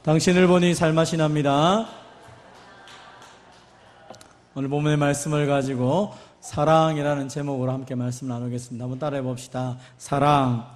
당신을 보니 살맛이 납니다. 오늘 본문의 말씀을 가지고 사랑이라는 제목으로 함께 말씀 나누겠습니다. 한번 따라해 봅시다. 사랑.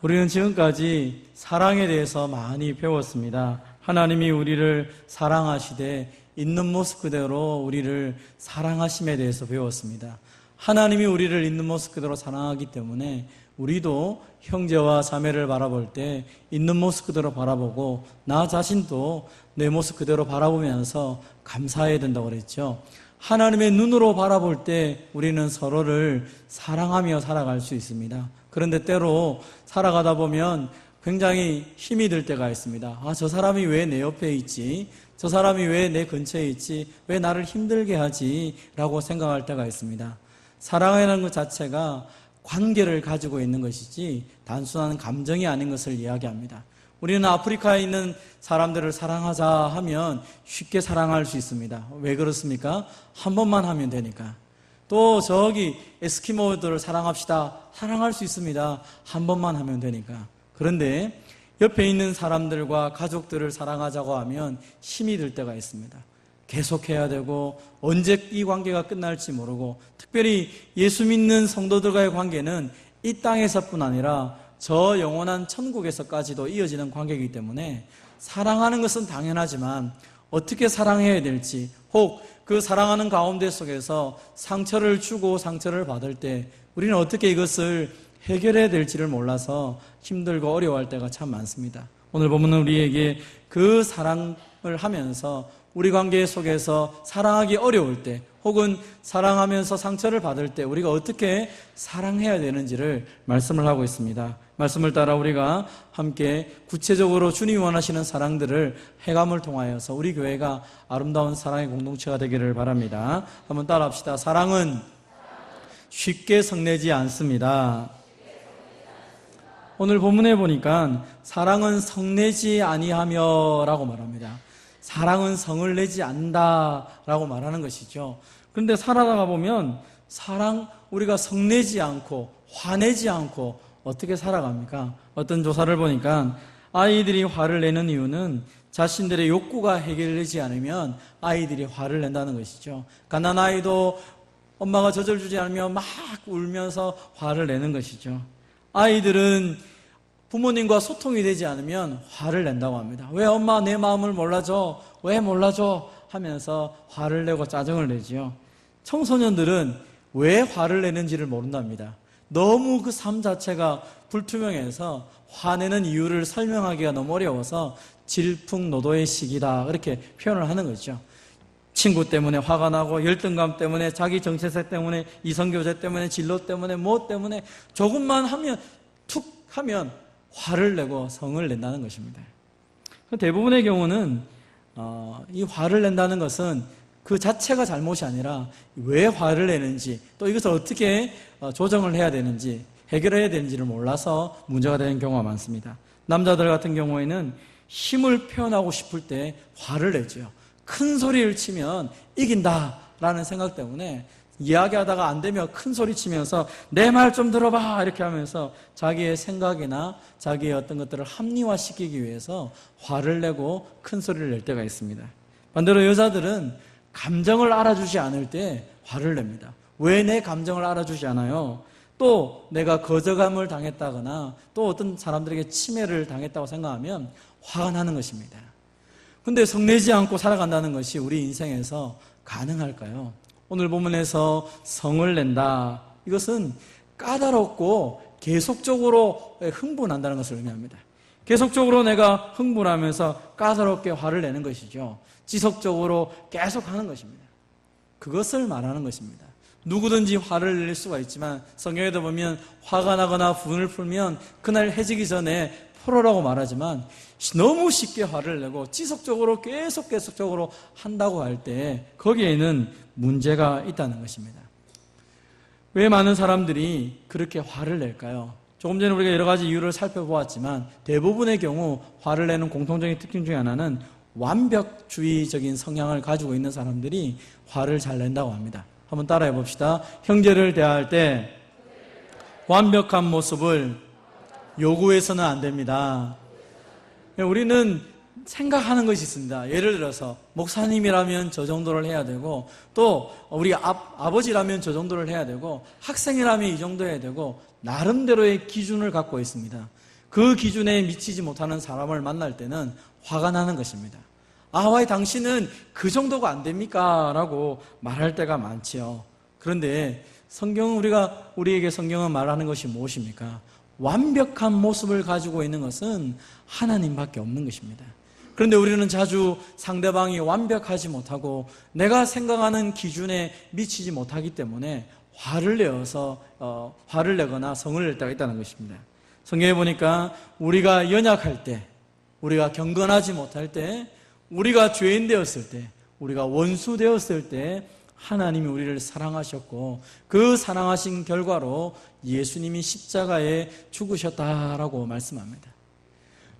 우리는 지금까지 사랑에 대해서 많이 배웠습니다. 하나님이 우리를 사랑하시되 있는 모습 그대로 우리를 사랑하심에 대해서 배웠습니다. 하나님이 우리를 있는 모습 그대로 사랑하기 때문에 우리도 형제와 자매를 바라볼 때 있는 모습 그대로 바라보고 나 자신도 내 모습 그대로 바라보면서 감사해야 된다고 그랬죠. 하나님의 눈으로 바라볼 때 우리는 서로를 사랑하며 살아갈 수 있습니다. 그런데 때로 살아가다 보면 굉장히 힘이 들 때가 있습니다. 저 사람이 왜 내 옆에 있지? 저 사람이 왜 내 근처에 있지? 왜 나를 힘들게 하지? 라고 생각할 때가 있습니다. 사랑이라는 것 자체가 관계를 가지고 있는 것이지 단순한 감정이 아닌 것을 이야기합니다. 우리는 아프리카에 있는 사람들을 사랑하자 하면 쉽게 사랑할 수 있습니다. 왜 그렇습니까? 한 번만 하면 되니까. 또 저기 에스키모들을 사랑합시다. 사랑할 수 있습니다. 한 번만 하면 되니까. 그런데 옆에 있는 사람들과 가족들을 사랑하자고 하면 힘이 들 때가 있습니다. 계속해야 되고 언제 이 관계가 끝날지 모르고, 특별히 예수 믿는 성도들과의 관계는 이 땅에서뿐 아니라 저 영원한 천국에서까지도 이어지는 관계이기 때문에 사랑하는 것은 당연하지만 어떻게 사랑해야 될지, 혹 그 사랑하는 가운데 속에서 상처를 주고 상처를 받을 때 우리는 어떻게 이것을 해결해야 될지를 몰라서 힘들고 어려워할 때가 참 많습니다. 오늘 본문은 우리에게 그 사랑을 하면서 우리 관계 속에서 사랑하기 어려울 때, 혹은 사랑하면서 상처를 받을 때 우리가 어떻게 사랑해야 되는지를 말씀을 하고 있습니다. 말씀을 따라 우리가 함께 구체적으로 주님이 원하시는 사랑들을 해감을 통하여서 우리 교회가 아름다운 사랑의 공동체가 되기를 바랍니다. 한번 따라합시다. 사랑은 쉽게 성내지 않습니다. 오늘 본문에 보니까 사랑은 성내지 아니하며 라고 말합니다. 사랑은 성을 내지 않는다라고 말하는 것이죠. 그런데 살아가다 보면 우리가 성내지 않고 화내지 않고 어떻게 살아갑니까? 어떤 조사를 보니까 아이들이 화를 내는 이유는 자신들의 욕구가 해결되지 않으면 아이들이 화를 낸다는 것이죠. 갓난아이도 엄마가 젖을 않으면 막 울면서 화를 내는 것이죠. 아이들은 부모님과 소통이 되지 않으면 화를 낸다고 합니다. 왜 엄마 내 마음을 몰라줘? 왜 몰라줘? 하면서 화를 내고 짜증을 내지요. 청소년들은 왜 화를 내는지를 모른답니다. 너무 그 삶 자체가 불투명해서 화내는 이유를 설명하기가 너무 어려워서 질풍노도의 시기다, 그렇게 표현을 하는 거죠. 친구 때문에 화가 나고, 열등감 때문에, 자기 정체성 때문에, 이성교제 때문에, 진로 때문에, 뭐 때문에 조금만 하면, 툭 하면 화를 내고 성을 낸다는 것입니다. 대부분의 경우는 이 화를 낸다는 것은 그 자체가 잘못이 아니라 왜 화를 내는지, 또 이것을 어떻게 조정을 해야 되는지, 해결해야 되는지를 몰라서 문제가 되는 경우가 많습니다. 남자들 같은 경우에는 힘을 표현하고 싶을 때 화를 내죠. 큰 소리를 치면 이긴다라는 생각 때문에 이야기하다가 안 되면 큰 소리 치면서 내 말 좀 들어봐 이렇게 하면서 자기의 생각이나 자기의 어떤 것들을 합리화시키기 위해서 화를 내고 큰 소리를 낼 때가 있습니다. 반대로 여자들은 감정을 알아주지 않을 때 화를 냅니다. 왜 내 감정을 알아주지 않아요? 또 내가 거절감을 당했다거나 또 어떤 사람들에게 침해를 당했다고 생각하면 화가 나는 것입니다. 근데 성내지 않고 살아간다는 것이 우리 인생에서 가능할까요? 오늘 본문에서 성을 낸다, 이것은 까다롭고 계속적으로 흥분한다는 것을 의미합니다. 계속적으로 내가 흥분하면서 까다롭게 화를 내는 것이죠. 지속적으로 계속 하는 것입니다. 그것을 말하는 것입니다. 누구든지 화를 낼 수가 있지만 성경에도 보면 화가 나거나 분을 풀면 그날 해지기 전에 풀어라고 말하지만 너무 쉽게 화를 내고 지속적으로 계속적으로 한다고 할 때 거기에는 문제가 있다는 것입니다. 왜 많은 사람들이 그렇게 화를 낼까요? 조금 전에 우리가 여러 가지 이유를 살펴보았지만 대부분의 경우 화를 내는 공통적인 특징 중에 하나는 완벽주의적인 성향을 가지고 있는 사람들이 화를 잘 낸다고 합니다. 한번 따라해 봅시다. 형제를 대할 때 완벽한 모습을 요구해서는 안 됩니다. 우리는 생각하는 것이 있습니다. 예를 들어서 목사님이라면 저 정도를 해야 되고, 또 우리 아버지라면 저 정도를 해야 되고, 학생이라면 이 정도 해야 되고, 나름대로의 기준을 갖고 있습니다. 그 기준에 미치지 못하는 사람을 만날 때는 화가 나는 것입니다. 왜 당신은 그 정도가 안 됩니까? 라고 말할 때가 많지요. 그런데 우리에게 성경은 말하는 것이 무엇입니까? 완벽한 모습을 가지고 있는 것은 하나님밖에 없는 것입니다. 그런데 우리는 자주 상대방이 완벽하지 못하고 내가 생각하는 기준에 미치지 못하기 때문에 화를 내거나 성을 낼 때가 있다는 것입니다. 성경에 보니까 우리가 연약할 때, 우리가 경건하지 못할 때, 우리가 죄인 되었을 때, 우리가 원수 되었을 때 하나님이 우리를 사랑하셨고, 그 사랑하신 결과로 예수님이 십자가에 죽으셨다라고 말씀합니다.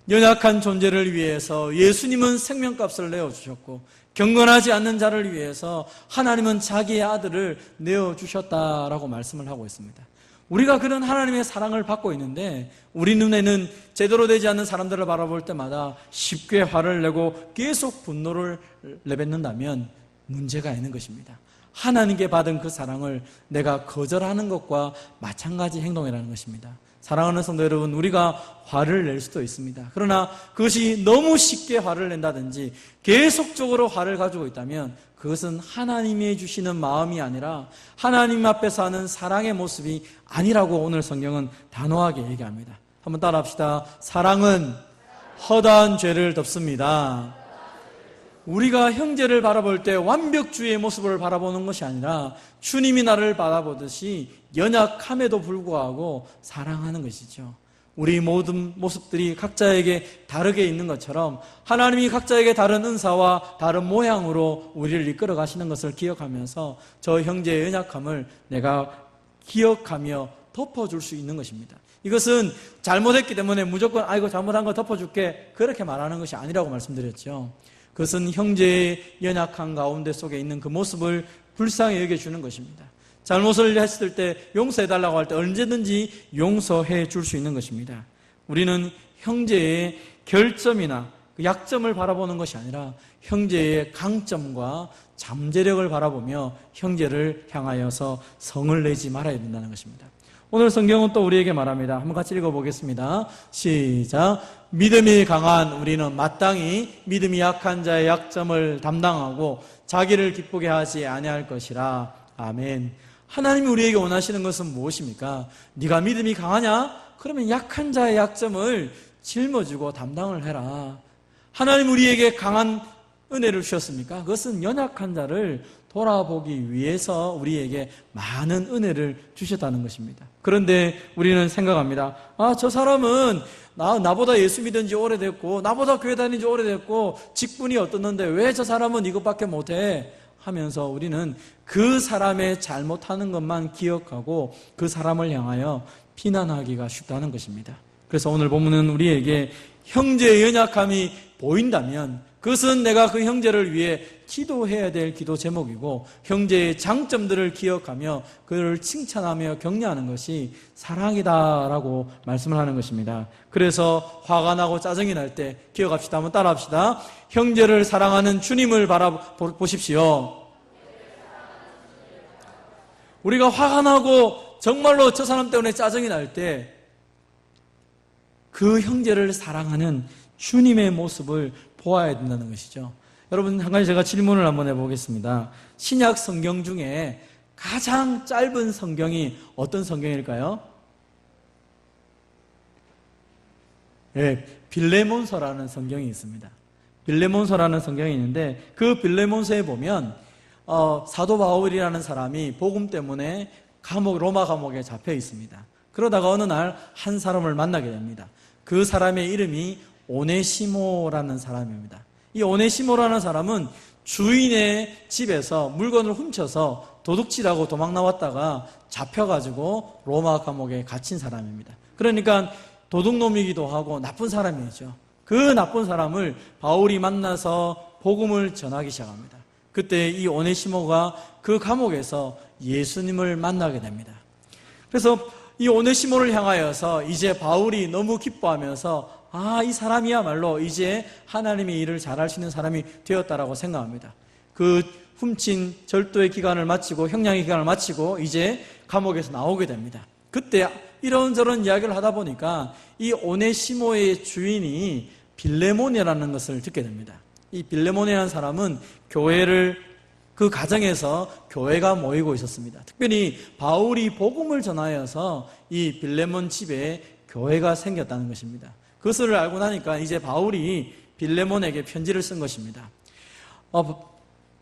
연약한 존재를 위해서 예수님은 생명값을 내어주셨고, 경건하지 않는 자를 위해서 하나님은 자기의 아들을 내어주셨다라고 말씀을 하고 있습니다. 우리가 그런 하나님의 사랑을 받고 있는데 우리 눈에는 제대로 되지 않는 사람들을 바라볼 때마다 쉽게 화를 내고 계속 분노를 내뱉는다면 문제가 있는 것입니다. 하나님께 받은 그 사랑을 내가 거절하는 것과 마찬가지 행동이라는 것입니다. 사랑하는 성도 여러분, 우리가 화를 낼 수도 있습니다. 그러나 그것이 너무 쉽게 화를 낸다든지 계속적으로 화를 가지고 있다면 그것은 하나님이 주시는 마음이 아니라 하나님 앞에서 하는 사랑의 모습이 아니라고 오늘 성경은 단호하게 얘기합니다. 한번 따라합시다. 사랑은 허다한 죄를 덮습니다. 우리가 형제를 바라볼 때 완벽주의의 모습을 바라보는 것이 아니라 주님이 나를 바라보듯이 연약함에도 불구하고 사랑하는 것이죠. 우리 모든 모습들이 각자에게 다르게 있는 것처럼 하나님이 각자에게 다른 은사와 다른 모양으로 우리를 이끌어 가시는 것을 기억하면서 저 형제의 연약함을 내가 기억하며 덮어줄 수 있는 것입니다. 이것은 잘못했기 때문에 무조건 아이고 잘못한 거 덮어줄게 그렇게 말하는 것이 아니라고 말씀드렸죠. 그것은 형제의 연약한 가운데 속에 있는 그 모습을 불쌍히 여겨주는 것입니다. 잘못을 했을 때 용서해달라고 할 때 언제든지 용서해 줄 수 있는 것입니다. 우리는 형제의 결점이나 약점을 바라보는 것이 아니라 형제의 강점과 잠재력을 바라보며 형제를 향하여서 성을 내지 말아야 된다는 것입니다. 오늘 성경은 또 우리에게 말합니다. 한번 같이 읽어보겠습니다. 시작. 믿음이 강한 우리는 마땅히 믿음이 약한 자의 약점을 담당하고 자기를 기쁘게 하지 아니할 것이라. 아멘. 하나님이 우리에게 원하시는 것은 무엇입니까? 네가 믿음이 강하냐? 그러면 약한 자의 약점을 짊어지고 담당을 해라. 하나님 우리에게 강한 은혜를 주셨습니까? 그것은 연약한 자를 돌아보기 위해서 우리에게 많은 은혜를 주셨다는 것입니다. 그런데 우리는 생각합니다. 저 사람은 나보다 예수 믿은 지 오래됐고 나보다 교회 다닌 지 오래됐고 직분이 어떻는데 왜 저 사람은 이것밖에 못해? 하면서 우리는 그 사람의 잘못하는 것만 기억하고 그 사람을 향하여 비난하기가 쉽다는 것입니다. 그래서 오늘 본문은 우리에게 형제의 연약함이 보인다면 그것은 내가 그 형제를 위해 기도해야 될 기도 제목이고 형제의 장점들을 기억하며 그를 칭찬하며 격려하는 것이 사랑이다라고 말씀을 하는 것입니다. 그래서 화가 나고 짜증이 날 때 기억합시다. 한번 따라합시다. 형제를 사랑하는 주님을 바라보십시오. 우리가 화가 나고 정말로 저 사람 때문에 짜증이 날 때 그 형제를 사랑하는 주님의 모습을 보아야 된다는 것이죠. 여러분, 한 가지 제가 질문을 한번 해보겠습니다. 신약 성경 중에 가장 짧은 성경이 어떤 성경일까요? 네, 빌레몬서라는 성경이 있습니다. 빌레몬서라는 성경이 있는데 그 빌레몬서에 보면 사도 바울이라는 사람이 복음 때문에 로마 감옥에 잡혀 있습니다. 그러다가 어느 날 한 사람을 만나게 됩니다. 그 사람의 이름이 오네시모라는 사람입니다. 이 오네시모라는 사람은 주인의 집에서 물건을 훔쳐서 도둑질하고 도망 나왔다가 잡혀가지고 로마 감옥에 갇힌 사람입니다. 그러니까 도둑놈이기도 하고 나쁜 사람이죠. 그 나쁜 사람을 바울이 만나서 복음을 전하기 시작합니다. 그때 이 오네시모가 그 감옥에서 예수님을 만나게 됩니다. 그래서 이 오네시모를 향하여서 이제 바울이 너무 기뻐하면서 이 사람이야말로 이제 하나님의 일을 잘할 수 있는 사람이 되었다라고 생각합니다. 그 훔친 절도의 기간을 마치고 형량의 기간을 마치고 이제 감옥에서 나오게 됩니다. 그때 이런저런 이야기를 하다 보니까 이 오네시모의 주인이 빌레몬이라는 것을 듣게 됩니다. 이 빌레몬이라는 사람은 그 가정에서 교회가 모이고 있었습니다. 특별히 바울이 복음을 전하여서 이 빌레몬 집에 교회가 생겼다는 것입니다. 그것을 알고 나니까 이제 바울이 빌레몬에게 편지를 쓴 것입니다.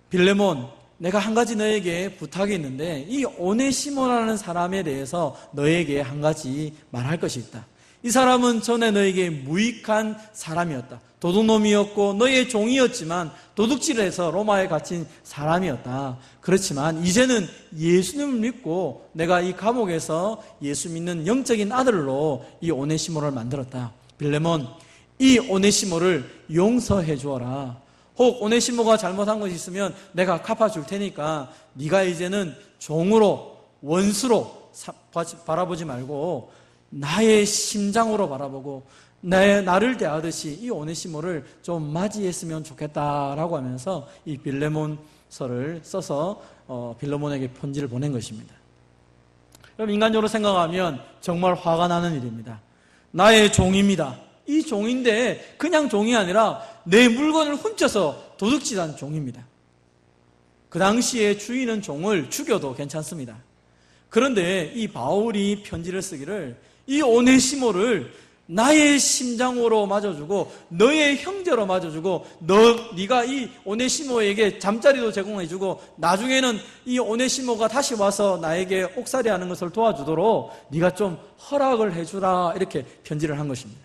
빌레몬, 내가 한 가지 너에게 부탁이 있는데 이 오네시모라는 사람에 대해서 너에게 한 가지 말할 것이 있다. 이 사람은 전에 너에게 무익한 사람이었다. 도둑놈이었고 너의 종이었지만 도둑질해서 로마에 갇힌 사람이었다. 그렇지만 이제는 예수님을 믿고 내가 이 감옥에서 예수 믿는 영적인 아들로 이 오네시모를 만들었다. 빌레몬, 이 오네시모를 용서해 주어라. 혹 오네시모가 잘못한 것이 있으면 내가 갚아줄 테니까 네가 이제는 종으로, 원수로 바라보지 말고 나의 심장으로 바라보고 나를 대하듯이 이 오네시모를 좀 맞이했으면 좋겠다라고 하면서 이 빌레몬서를 써서 빌레몬에게 편지를 보낸 것입니다. 그럼 인간적으로 생각하면 정말 화가 나는 일입니다. 나의 종입니다. 이 종인데 그냥 종이 아니라 내 물건을 훔쳐서 도둑질한 종입니다. 그 당시에 주인은 종을 죽여도 괜찮습니다. 그런데 이 바울이 편지를 쓰기를 이 오네시모를 나의 심장으로 맞아주고 너의 형제로 맞아주고 네가 이 오네시모에게 잠자리도 제공해주고 나중에는 이 오네시모가 다시 와서 나에게 옥살이하는 것을 도와주도록 네가 좀 허락을 해주라, 이렇게 편지를 한 것입니다.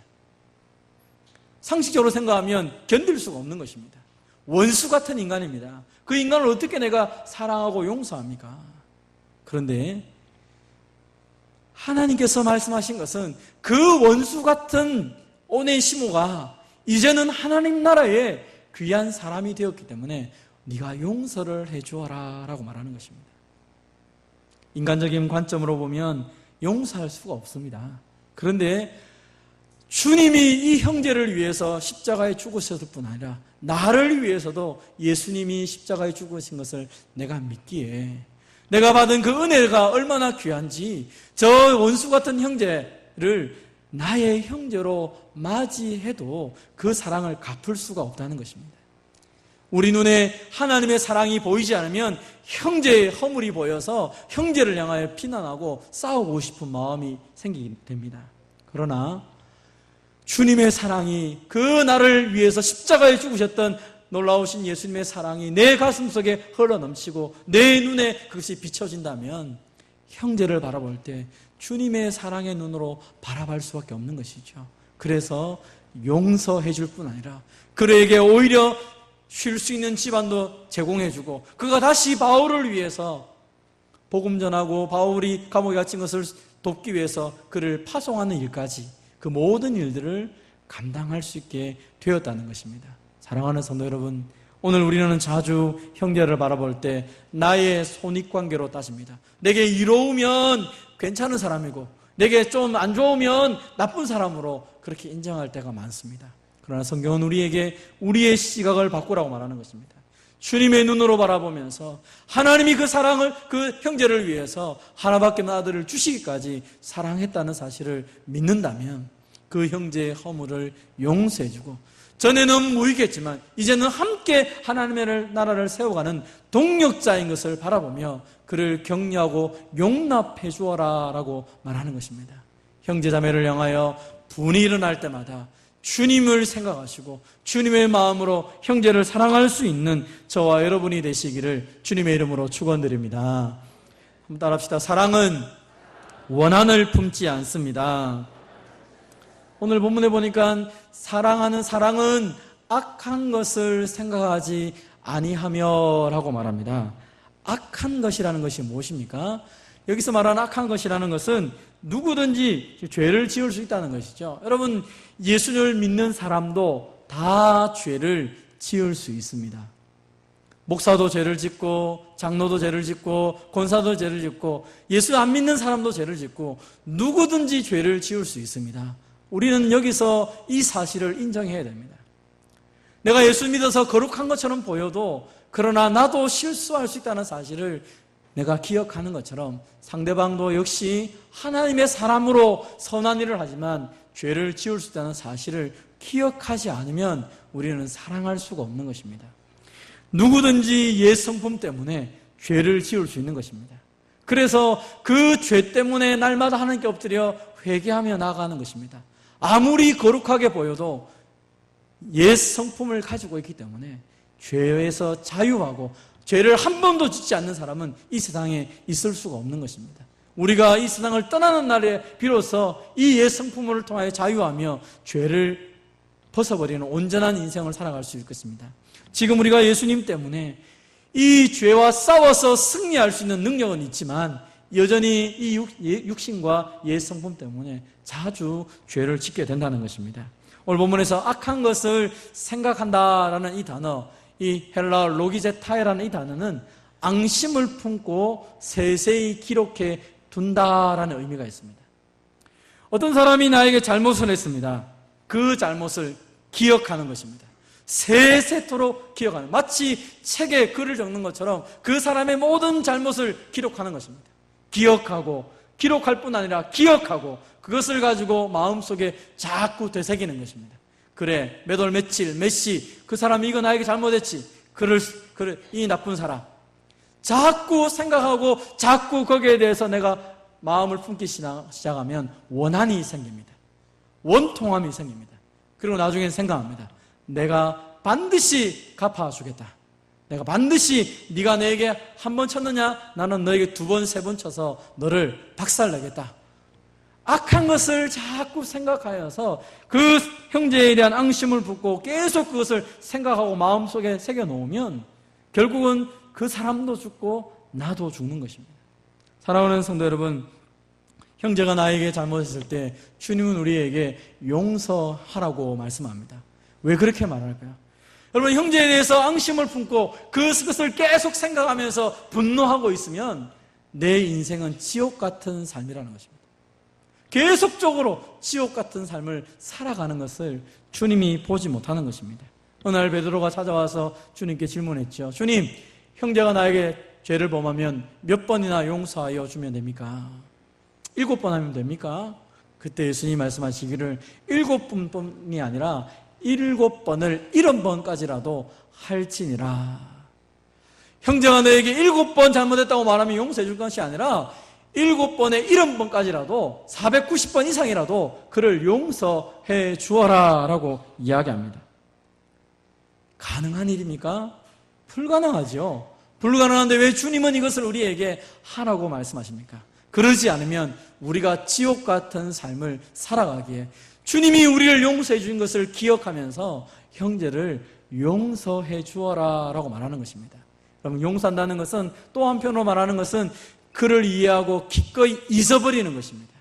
상식적으로 생각하면 견딜 수가 없는 것입니다. 원수 같은 인간입니다. 그 인간을 어떻게 내가 사랑하고 용서합니까? 그런데 하나님께서 말씀하신 것은 그 원수 같은 오네시모가 이제는 하나님 나라의 귀한 사람이 되었기 때문에 네가 용서를 해주어라 라고 말하는 것입니다. 인간적인 관점으로 보면 용서할 수가 없습니다. 그런데 주님이 이 형제를 위해서 십자가에 죽으셨을 뿐 아니라 나를 위해서도 예수님이 십자가에 죽으신 것을 내가 믿기에 내가 받은 그 은혜가 얼마나 귀한지 저 원수 같은 형제를 나의 형제로 맞이해도 그 사랑을 갚을 수가 없다는 것입니다. 우리 눈에 하나님의 사랑이 보이지 않으면 형제의 허물이 보여서 형제를 향하여 비난하고 싸우고 싶은 마음이 생기게 됩니다. 그러나 주님의 사랑이 그 나를 위해서 십자가에 죽으셨던 놀라우신 예수님의 사랑이 내 가슴속에 흘러넘치고 내 눈에 그것이 비춰진다면 형제를 바라볼 때 주님의 사랑의 눈으로 바라볼 수밖에 없는 것이죠. 그래서 용서해 줄 뿐 아니라 그에게 오히려 쉴 수 있는 집안도 제공해주고 그가 다시 바울을 위해서 복음 전하고 바울이 감옥에 갇힌 것을 돕기 위해서 그를 파송하는 일까지 그 모든 일들을 감당할 수 있게 되었다는 것입니다. 사랑하는 성도 여러분, 오늘 우리는 자주 형제를 바라볼 때 나의 손익관계로 따집니다. 내게 이로우면 괜찮은 사람이고 내게 좀 안 좋으면 나쁜 사람으로 그렇게 인정할 때가 많습니다. 그러나 성경은 우리에게 우리의 시각을 바꾸라고 말하는 것입니다. 주님의 눈으로 바라보면서 하나님이 그 사랑을 그 형제를 위해서 하나밖에 없는 아들을 주시기까지 사랑했다는 사실을 믿는다면 그 형제의 허물을 용서해주고 전에는 무익했지만 이제는 함께 하나님의 나라를 세워가는 동력자인 것을 바라보며 그를 격려하고 용납해 주어라 라고 말하는 것입니다. 형제자매를 향하여 분이 일어날 때마다 주님을 생각하시고 주님의 마음으로 형제를 사랑할 수 있는 저와 여러분이 되시기를 주님의 이름으로 축원드립니다. 한번 따라합시다. 사랑은 원한을 품지 않습니다. 오늘 본문에 보니까 사랑하는 사랑은 악한 것을 생각하지 아니하며 라고 말합니다. 악한 것이라는 것이 무엇입니까? 여기서 말하는 악한 것이라는 것은 누구든지 죄를 지을 수 있다는 것이죠. 여러분, 예수를 믿는 사람도 다 죄를 지을 수 있습니다. 목사도 죄를 짓고 장로도 죄를 짓고 권사도 죄를 짓고 예수 안 믿는 사람도 죄를 짓고 누구든지 죄를 지을 수 있습니다. 우리는 여기서 이 사실을 인정해야 됩니다. 내가 예수 믿어서 거룩한 것처럼 보여도 그러나 나도 실수할 수 있다는 사실을 내가 기억하는 것처럼 상대방도 역시 하나님의 사람으로 선한 일을 하지만 죄를 지을 수 있다는 사실을 기억하지 않으면 우리는 사랑할 수가 없는 것입니다. 누구든지 옛 성품 때문에 죄를 지을 수 있는 것입니다. 그래서 그 죄 때문에 날마다 하나님께 엎드려 회개하며 나아가는 것입니다. 아무리 거룩하게 보여도 옛 성품을 가지고 있기 때문에 죄에서 자유하고 죄를 한 번도 짓지 않는 사람은 이 세상에 있을 수가 없는 것입니다. 우리가 이 세상을 떠나는 날에 비로소 이 옛 성품을 통하여 자유하며 죄를 벗어버리는 온전한 인생을 살아갈 수 있겠습니다. 지금 우리가 예수님 때문에 이 죄와 싸워서 승리할 수 있는 능력은 있지만 여전히 이 육신과 옛 성품 때문에 자주 죄를 짓게 된다는 것입니다. 오늘 본문에서 악한 것을 생각한다라는 이 단어, 이 헬라 로기제타이라는 이 단어는 앙심을 품고 세세히 기록해 둔다라는 의미가 있습니다. 어떤 사람이 나에게 잘못을 했습니다. 그 잘못을 기억하는 것입니다. 세세토록 기억하는, 마치 책에 글을 적는 것처럼 그 사람의 모든 잘못을 기록하는 것입니다. 기억하고, 기록할 뿐 아니라 기억하고 그것을 가지고 마음속에 자꾸 되새기는 것입니다. 그래, 몇 월 며칠 몇 시 그 사람이 이거 나에게 잘못했지, 그래, 이 나쁜 사람 자꾸 생각하고 자꾸 거기에 대해서 내가 마음을 품기 시작하면 원한이 생깁니다. 원통함이 생깁니다. 그리고 나중에 생각합니다. 내가 반드시 갚아주겠다. 내가 반드시 네가 내게 한 번 쳤느냐? 나는 너에게 두 번, 세 번 쳐서 너를 박살내겠다. 악한 것을 자꾸 생각하여서 그 형제에 대한 앙심을 품고 계속 그것을 생각하고 마음속에 새겨놓으면 결국은 그 사람도 죽고 나도 죽는 것입니다. 사랑하는 성도 여러분, 형제가 나에게 잘못했을 때 주님은 우리에게 용서하라고 말씀합니다. 왜 그렇게 말할까요? 여러분, 형제에 대해서 앙심을 품고 그것을 계속 생각하면서 분노하고 있으면 내 인생은 지옥 같은 삶이라는 것입니다. 계속적으로 지옥 같은 삶을 살아가는 것을 주님이 보지 못하는 것입니다. 어느 날 베드로가 찾아와서 주님께 질문했죠. 주님, 형제가 나에게 죄를 범하면 몇 번이나 용서하여 주면 됩니까? 7번 하면 됩니까? 그때 예수님이 말씀하시기를 7번뿐이 아니라 7번을 70번까지라도 할지니라. 형제가 너에게 7번 잘못했다고 말하면 용서해 줄 것이 아니라 7번에 70번까지라도 490번 이상이라도 그를 용서해 주어라 라고 이야기합니다. 가능한 일입니까? 불가능하죠. 불가능한데 왜 주님은 이것을 우리에게 하라고 말씀하십니까? 그러지 않으면 우리가 지옥 같은 삶을 살아가기에 주님이 우리를 용서해 주신 것을 기억하면서 형제를 용서해 주어라 라고 말하는 것입니다. 여러분, 용서한다는 것은 또 한편으로 말하는 것은 그를 이해하고 기꺼이 잊어버리는 것입니다.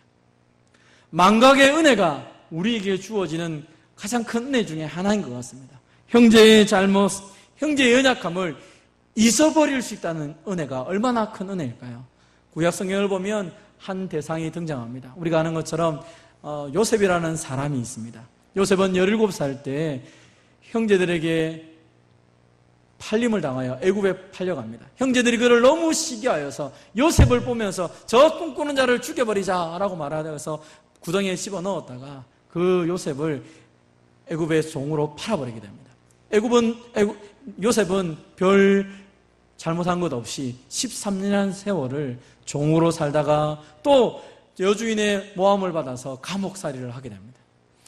만각의 은혜가 우리에게 주어지는 가장 큰 은혜 중에 하나인 것 같습니다. 형제의 잘못, 형제의 연약함을 잊어버릴 수 있다는 은혜가 얼마나 큰 은혜일까요? 구약 성경을 보면 한 대상이 등장합니다. 우리가 아는 것처럼 요셉이라는 사람이 있습니다. 요셉은 17살 때 형제들에게 팔림을 당하여 애굽에 팔려갑니다. 형제들이 그를 너무 시기하여서 요셉을 보면서 저 꿈꾸는 자를 죽여버리자라고 말하여서 구덩이에 집어넣었다가 그 요셉을 애굽의 종으로 팔아버리게 됩니다. 요셉은 별 잘못한 것 없이 13년이라는 세월을 종으로 살다가 또 여주인의 모함을 받아서 감옥살이를 하게 됩니다.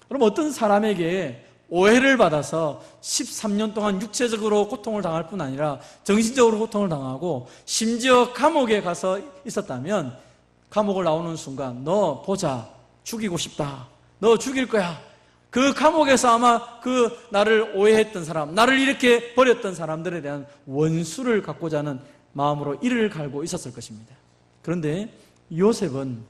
그럼 어떤 사람에게 오해를 받아서 13년 동안 육체적으로 고통을 당할 뿐 아니라 정신적으로 고통을 당하고 심지어 감옥에 가서 있었다면 감옥을 나오는 순간 너 보자, 죽이고 싶다, 너 죽일 거야. 그 감옥에서 아마 그 나를 오해했던 사람, 나를 이렇게 버렸던 사람들에 대한 원수를 갖고자 하는 마음으로 이를 갈고 있었을 것입니다. 그런데 요셉은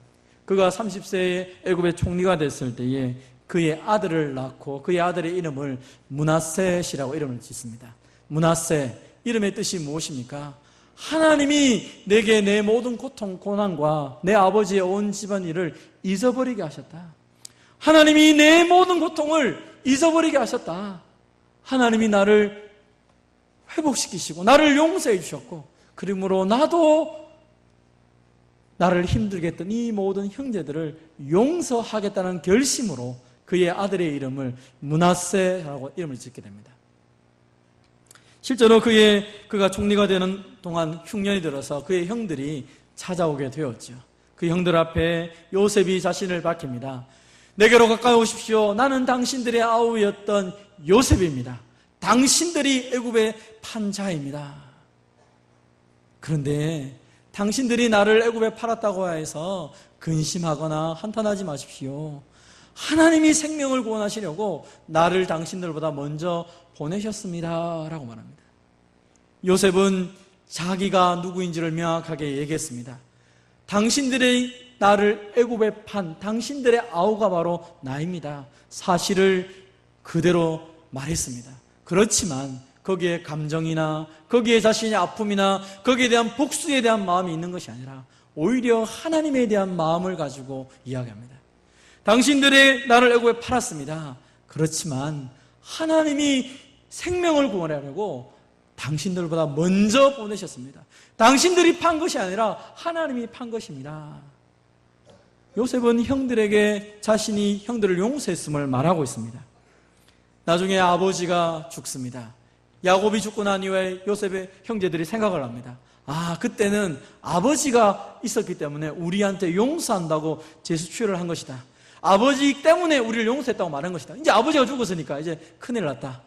그가 30세에 애굽의 총리가 됐을 때에 그의 아들을 낳고 그의 아들의 이름을 므낫셋이라고 이름을 짓습니다. 므낫셋, 이름의 뜻이 무엇입니까? 하나님이 내게 내 모든 고통, 고난과 내 아버지의 온 집안일을 잊어버리게 하셨다. 하나님이 내 모든 고통을 잊어버리게 하셨다. 하나님이 나를 회복시키시고 나를 용서해 주셨고, 그러므로 나도 나를 힘들게 했던 이 모든 형제들을 용서하겠다는 결심으로 그의 아들의 이름을 므낫세라고 이름을 짓게 됩니다. 실제로 그가 총리가 되는 동안 흉년이 들어서 그의 형들이 찾아오게 되었죠. 그 형들 앞에 요셉이 자신을 밝힙니다. 내게로 가까이 오십시오. 나는 당신들의 아우였던 요셉입니다. 당신들이 애굽의 판자입니다. 그런데 당신들이 나를 애굽에 팔았다고 해서 근심하거나 한탄하지 마십시오. 하나님이 생명을 구원하시려고 나를 당신들보다 먼저 보내셨습니다 라고 말합니다. 요셉은 자기가 누구인지를 명확하게 얘기했습니다. 당신들의 나를 애굽에 판 당신들의 아우가 바로 나입니다. 사실을 그대로 말했습니다. 그렇지만 거기에 감정이나 거기에 자신의 아픔이나 거기에 대한 복수에 대한 마음이 있는 것이 아니라 오히려 하나님에 대한 마음을 가지고 이야기합니다. 당신들이 나를 애굽에 팔았습니다. 그렇지만 하나님이 생명을 구원하려고 당신들보다 먼저 보내셨습니다. 당신들이 판 것이 아니라 하나님이 판 것입니다. 요셉은 형들에게 자신이 형들을 용서했음을 말하고 있습니다. 나중에 아버지가 죽습니다. 야곱이 죽고 난 이후에 요셉의 형제들이 생각을 합니다. 그때는 아버지가 있었기 때문에 우리한테 용서한다고 재수출을 한 것이다. 아버지 때문에 우리를 용서했다고 말한 것이다. 이제 아버지가 죽었으니까 이제 큰일 났다.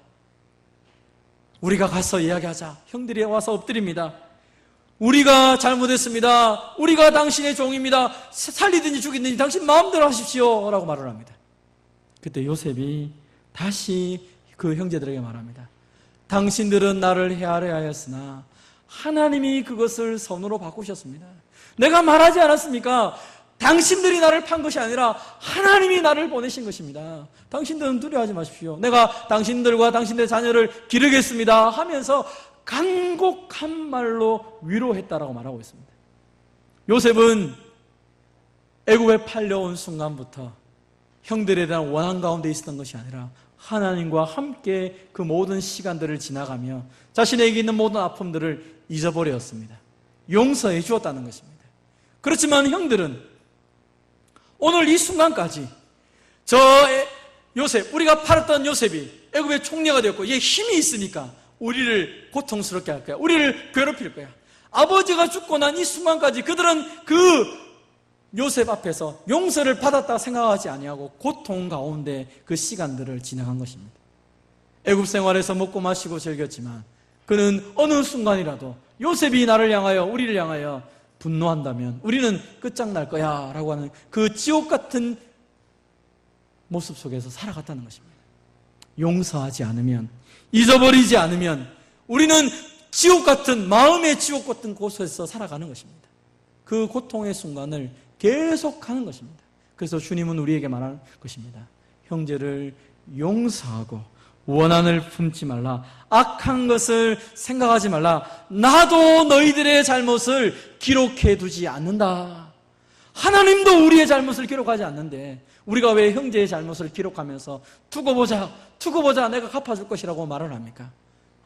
우리가 가서 이야기하자. 형들이 와서 엎드립니다. 우리가 잘못했습니다. 우리가 당신의 종입니다. 살리든지 죽이든지 당신 마음대로 하십시오 라고 말을 합니다. 그때 요셉이 다시 그 형제들에게 말합니다. 당신들은 나를 헤아려 하였으나 하나님이 그것을 선으로 바꾸셨습니다. 내가 말하지 않았습니까? 당신들이 나를 판 것이 아니라 하나님이 나를 보내신 것입니다. 당신들은 두려워하지 마십시오. 내가 당신들과 당신들의 자녀를 기르겠습니다 하면서 간곡한 말로 위로했다라고 말하고 있습니다. 요셉은 애굽에 팔려온 순간부터 형들에 대한 원한 가운데 있었던 것이 아니라 하나님과 함께 그 모든 시간들을 지나가며 자신에게 있는 모든 아픔들을 잊어버렸습니다. 용서해 주었다는 것입니다. 그렇지만 형들은 오늘 이 순간까지 요셉, 우리가 팔았던 요셉이 애굽의 총리가 되었고 얘 힘이 있으니까 우리를 고통스럽게 할 거야. 우리를 괴롭힐 거야. 아버지가 죽고 난 이 순간까지 그들은 그 요셉 앞에서 용서를 받았다 생각하지 아니하고 고통 가운데 그 시간들을 지나간 것입니다. 애굽 생활에서 먹고 마시고 즐겼지만 그는 어느 순간이라도 요셉이 나를 향하여 우리를 향하여 분노한다면 우리는 끝장날 거야 라고 하는 그 지옥 같은 모습 속에서 살아갔다는 것입니다. 용서하지 않으면, 잊어버리지 않으면 우리는 지옥 같은, 마음의 지옥 같은 곳에서 살아가는 것입니다. 그 고통의 순간을 계속하는 것입니다. 그래서 주님은 우리에게 말하는 것입니다. 형제를 용서하고 원한을 품지 말라. 악한 것을 생각하지 말라. 나도 너희들의 잘못을 기록해 두지 않는다. 하나님도 우리의 잘못을 기록하지 않는데 우리가 왜 형제의 잘못을 기록하면서 두고 보자 내가 갚아줄 것이라고 말을 합니까?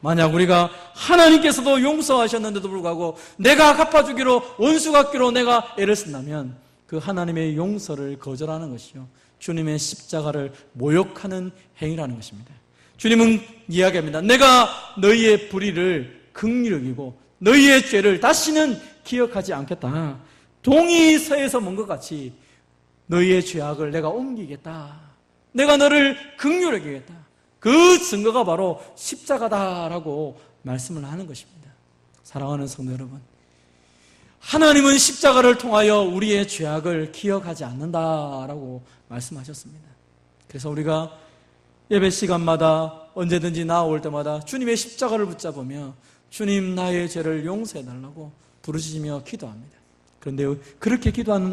만약 우리가 하나님께서도 용서하셨는데도 불구하고 내가 갚아주기로 원수 갚기로 내가 애를 쓴다면 그 하나님의 용서를 거절하는 것이요 주님의 십자가를 모욕하는 행위라는 것입니다. 주님은 이야기합니다. 내가 너희의 불의를 긍휼히 여기고 너희의 죄를 다시는 기억하지 않겠다. 동이 서에서 먼 것 같이 너희의 죄악을 내가 옮기겠다. 내가 너를 긍휼히 여기겠다. 그 증거가 바로 십자가다라고 말씀을 하는 것입니다. 사랑하는 성도 여러분, 하나님은 십자가를 통하여 우리의 죄악을 기억하지 않는다라고 말씀하셨습니다. 그래서 우리가 예배 시간마다 언제든지 나올 때마다 주님의 십자가를 붙잡으며 주님 나의 죄를 용서해달라고 부르짖으며 기도합니다. 그런데 그렇게 기도하는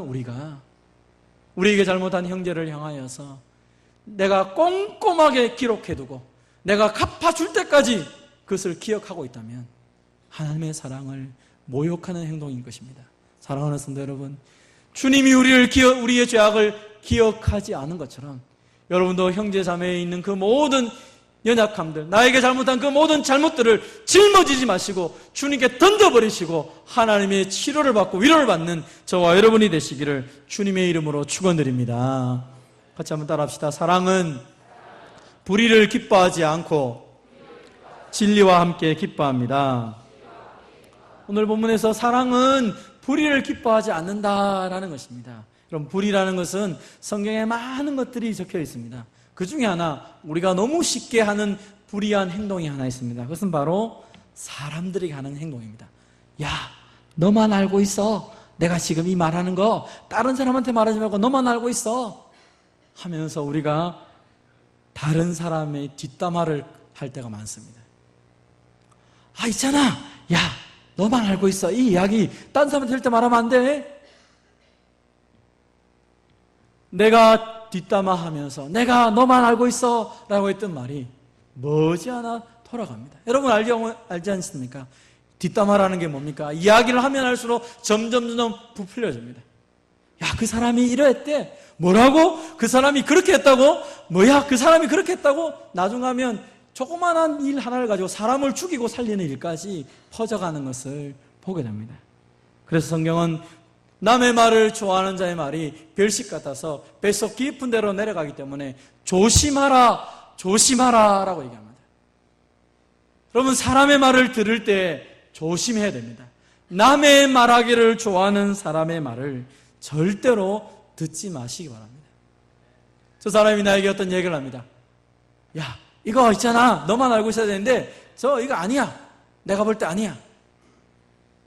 우리에게 잘못한 형제를 향하여서 내가 꼼꼼하게 기록해두고 내가 갚아줄 때까지 그것을 기억하고 있다면 하나님의 사랑을 모욕하는 행동인 것입니다. 사랑하는 성도 여러분, 주님이 우리의 죄악을 기억하지 않은 것처럼 여러분도 형제 자매에 있는 그 모든 연약함들, 나에게 잘못한 그 모든 잘못들을 짊어지지 마시고 주님께 던져버리시고 하나님의 치료를 받고 위로를 받는 저와 여러분이 되시기를 주님의 이름으로 축원드립니다. 같이 한번 따라합시다. 사랑은 불의를 기뻐하지 않고 진리와 함께 기뻐합니다. 오늘 본문에서 사랑은 불의를 기뻐하지 않는다라는 것입니다. 여러분, 불의라는 것은 성경에 많은 것들이 적혀 있습니다. 그 중에 하나, 우리가 너무 쉽게 하는 불의한 행동이 하나 있습니다. 그것은 바로 사람들이 하는 행동입니다. 야, 너만 알고 있어. 내가 지금 이 말하는 거 다른 사람한테 말하지 말고 너만 알고 있어 하면서 우리가 다른 사람의 뒷담화를 할 때가 많습니다. 아, 있잖아. 야, 너만 알고 있어. 이 이야기 딴 사람한테 절대 말하면 안 돼. 내가 뒷담화하면서 내가 너만 알고 있어 라고 했던 말이 머지않아 돌아갑니다. 여러분 알지 않습니까? 뒷담화라는 게 뭡니까? 이야기를 하면 할수록 점점 부풀려집니다. 야, 그 사람이 이러했대. 뭐라고? 그 사람이 그렇게 했다고? 뭐야, 그 사람이 그렇게 했다고? 나중 가면 조그만한 일 하나를 가지고 사람을 죽이고 살리는 일까지 퍼져가는 것을 보게 됩니다. 그래서 성경은 남의 말을 좋아하는 자의 말이 별식 같아서 뱃속 깊은 데로 내려가기 때문에 조심하라, 조심하라 라고 얘기합니다. 여러분, 사람의 말을 들을 때 조심해야 됩니다. 남의 말하기를 좋아하는 사람의 말을 절대로 듣지 마시기 바랍니다. 저 사람이 나에게 어떤 얘기를 합니다. 야, 이거 있잖아. 너만 알고 있어야 되는데 이거 아니야. 내가 볼 때 아니야.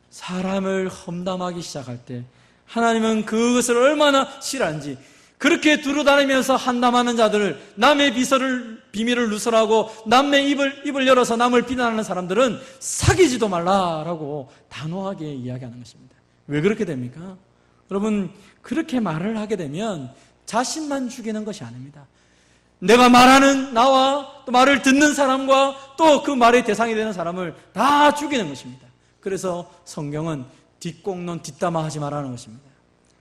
사람을 험담하기 시작할 때 하나님은 그것을 얼마나 싫어하는지, 그렇게 두루다니면서 한담하는 자들을, 남의 비밀을 누설하고 남의 입을 열어서 남을 비난하는 사람들은 사귀지도 말라라고 단호하게 이야기하는 것입니다. 왜 그렇게 됩니까? 여러분, 그렇게 말을 하게 되면 자신만 죽이는 것이 아닙니다. 내가 말하는 나와 또 말을 듣는 사람과 또 그 말의 대상이 되는 사람을 다 죽이는 것입니다. 그래서 성경은 뒷공론 뒷담화하지 말라는 것입니다.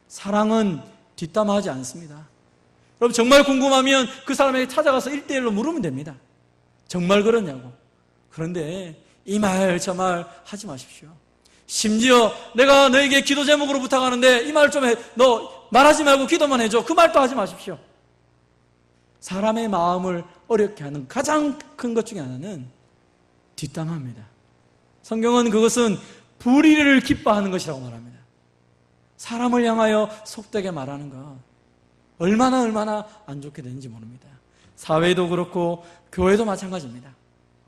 사랑은 뒷담화하지 않습니다. 여러분, 정말 궁금하면 그 사람에게 찾아가서 1대1로 물으면 됩니다. 정말 그러냐고. 그런데 이 말 저 말 하지 마십시오. 심지어 내가 너에게 기도 제목으로 부탁하는데 이 말 좀 해. 너 말하지 말고 기도만 해줘. 그 말도 하지 마십시오. 사람의 마음을 어렵게 하는 가장 큰 것 중에 하나는 뒷담화입니다. 성경은 그것은 불의를 기뻐하는 것이라고 말합니다. 사람을 향하여 속되게 말하는 것, 얼마나 안 좋게 되는지 모릅니다. 사회도 그렇고 교회도 마찬가지입니다.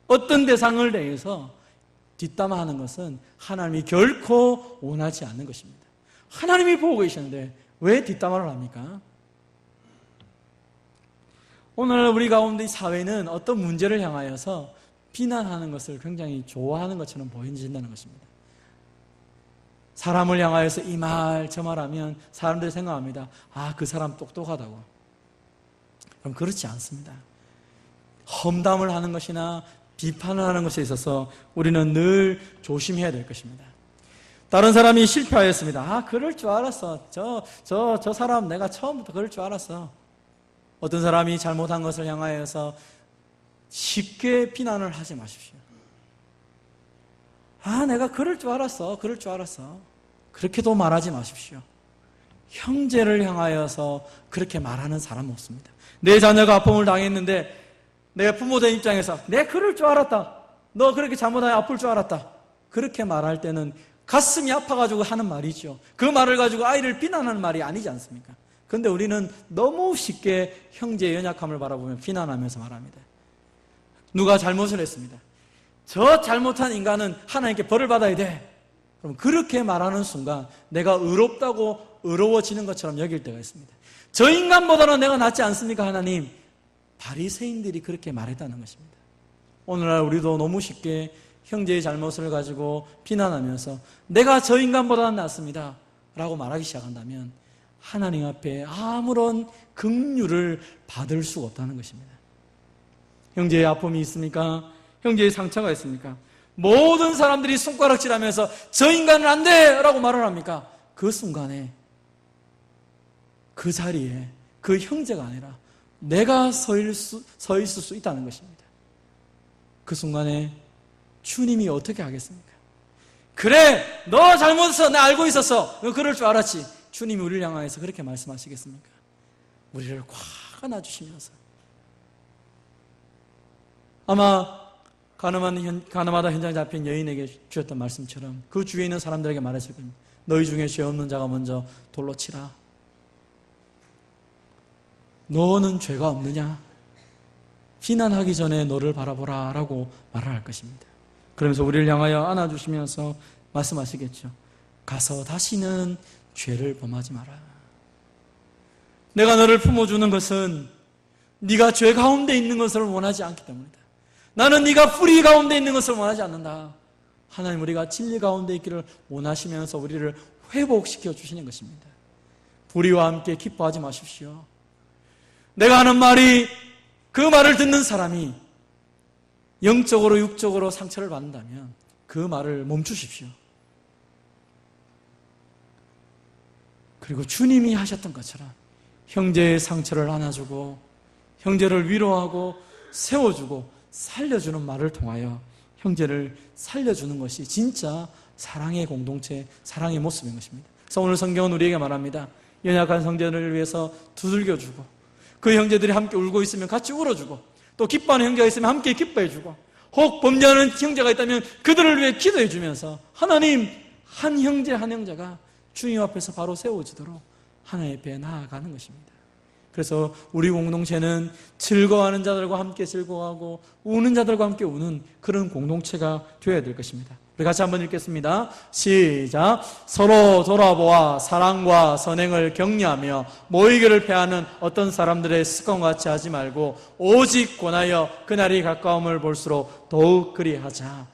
어떤 대상을 대해서 뒷담화하는 것은 하나님이 결코 원하지 않는 것입니다. 하나님이 보고 계시는데 왜 뒷담화를 합니까? 오늘 우리 가운데 이 사회는 어떤 문제를 향하여서 비난하는 것을 굉장히 좋아하는 것처럼 보여진다는 것입니다. 사람을 향하여서 이 말 저 말하면 사람들이 생각합니다. 아, 그 사람 똑똑하다고. 그럼 그렇지 않습니다. 험담을 하는 것이나 비판을 하는 것에 있어서 우리는 늘 조심해야 될 것입니다. 다른 사람이 실패하였습니다. 아, 그럴 줄 알았어. 저 사람 내가 처음부터 그럴 줄 알았어. 어떤 사람이 잘못한 것을 향하여서 쉽게 비난을 하지 마십시오. 아, 내가 그럴 줄 알았어. 그렇게도 말하지 마십시오. 형제를 향하여서 그렇게 말하는 사람은 없습니다. 내 자녀가 아픔을 당했는데 내가 부모된 입장에서 내가 그럴 줄 알았다. 너 그렇게 잘못하면 아플 줄 알았다. 그렇게 말할 때는 가슴이 아파가지고 하는 말이죠. 그 말을 가지고 아이를 비난하는 말이 아니지 않습니까? 그런데 우리는 너무 쉽게 형제의 연약함을 바라보며 비난하면서 말합니다. 누가 잘못을 했습니다. 저 잘못한 인간은 하나님께 벌을 받아야 돼. 그럼 그렇게 말하는 순간 내가 의롭다고 의로워지는 것처럼 여길 때가 있습니다. 저 인간보다는 내가 낫지 않습니까, 하나님? 바리새인들이 그렇게 말했다는 것입니다. 오늘날 우리도 너무 쉽게 형제의 잘못을 가지고 비난하면서 내가 저 인간보다는 낫습니다 라고 말하기 시작한다면 하나님 앞에 아무런 긍휼을 받을 수가 없다는 것입니다. 형제의 아픔이 있습니까? 형제의 상처가 있습니까? 모든 사람들이 손가락질하면서 저 인간은 안 돼! 라고 말을 합니까? 그 순간에 그 자리에 그 형제가 아니라 내가 서 있을 수 있다는 것입니다. 그 순간에 주님이 어떻게 하겠습니까? 그래, 너 잘못했어. 나 알고 있었어. 너 그럴 줄 알았지. 주님이 우리를 향하여서 그렇게 말씀하시겠습니까? 우리를 꽉 안아주시면서. 아마 가늠하다 현장에 잡힌 여인에게 주셨던 말씀처럼 그 주위에 있는 사람들에게 말하실 겁니다. 너희 중에 죄 없는 자가 먼저 돌로 치라. 너는 죄가 없느냐? 비난하기 전에 너를 바라보라 라고 말을 할 것입니다. 그러면서 우리를 향하여 안아주시면서 말씀하시겠죠. 가서 다시는 죄를 범하지 마라. 내가 너를 품어주는 것은 네가 죄 가운데 있는 것을 원하지 않기 때문이다. 나는 네가 뿌리 가운데 있는 것을 원하지 않는다. 하나님, 우리가 진리 가운데 있기를 원하시면서 우리를 회복시켜 주시는 것입니다. 불의와 함께 기뻐하지 마십시오. 내가 하는 말이, 그 말을 듣는 사람이 영적으로 육적으로 상처를 받는다면 그 말을 멈추십시오. 그리고 주님이 하셨던 것처럼 형제의 상처를 안아주고 형제를 위로하고 세워주고 살려주는 말을 통하여 형제를 살려주는 것이 진짜 사랑의 공동체, 사랑의 모습인 것입니다. 그래서 오늘 성경은 우리에게 말합니다. 연약한 형제를 위해서 두들겨주고, 그 형제들이 함께 울고 있으면 같이 울어주고, 또 기뻐하는 형제가 있으면 함께 기뻐해주고, 혹 범죄하는 형제가 있다면 그들을 위해 기도해주면서 하나님, 한 형제 한 형제가 주님 앞에서 바로 세워지도록 하나님 앞에 나아가는 것입니다. 그래서 우리 공동체는 즐거워하는 자들과 함께 즐거워하고 우는 자들과 함께 우는 그런 공동체가 되어야 될 것입니다. 우리 같이 한번 읽겠습니다. 시작. 서로 돌아보아 사랑과 선행을 격려하며 모이기를 패하는 어떤 사람들의 습관과 같이 하지 말고 오직 권하여 그날이 가까움을 볼수록 더욱 그리하자.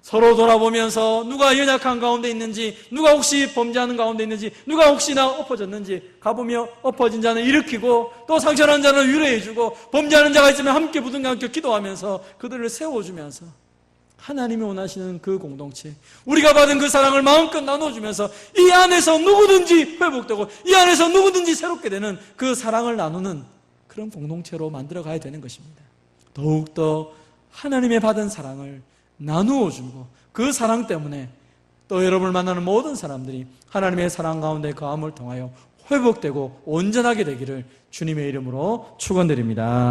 서로 돌아보면서 누가 연약한 가운데 있는지, 누가 혹시 범죄하는 가운데 있는지, 누가 혹시나 엎어졌는지 가보며 엎어진 자는 일으키고 또 상처난 자는 위로해주고 범죄하는 자가 있으면 함께 부둥켜 안고 기도하면서 그들을 세워주면서 하나님이 원하시는 그 공동체, 우리가 받은 그 사랑을 마음껏 나눠주면서 이 안에서 누구든지 회복되고 이 안에서 누구든지 새롭게 되는 그 사랑을 나누는 그런 공동체로 만들어 가야 되는 것입니다. 더욱더 하나님의 받은 사랑을 나누어 주고 그 사랑 때문에 또 여러분을 만나는 모든 사람들이 하나님의 사랑 가운데 거함을 통하여 회복되고 온전하게 되기를 주님의 이름으로 축원드립니다.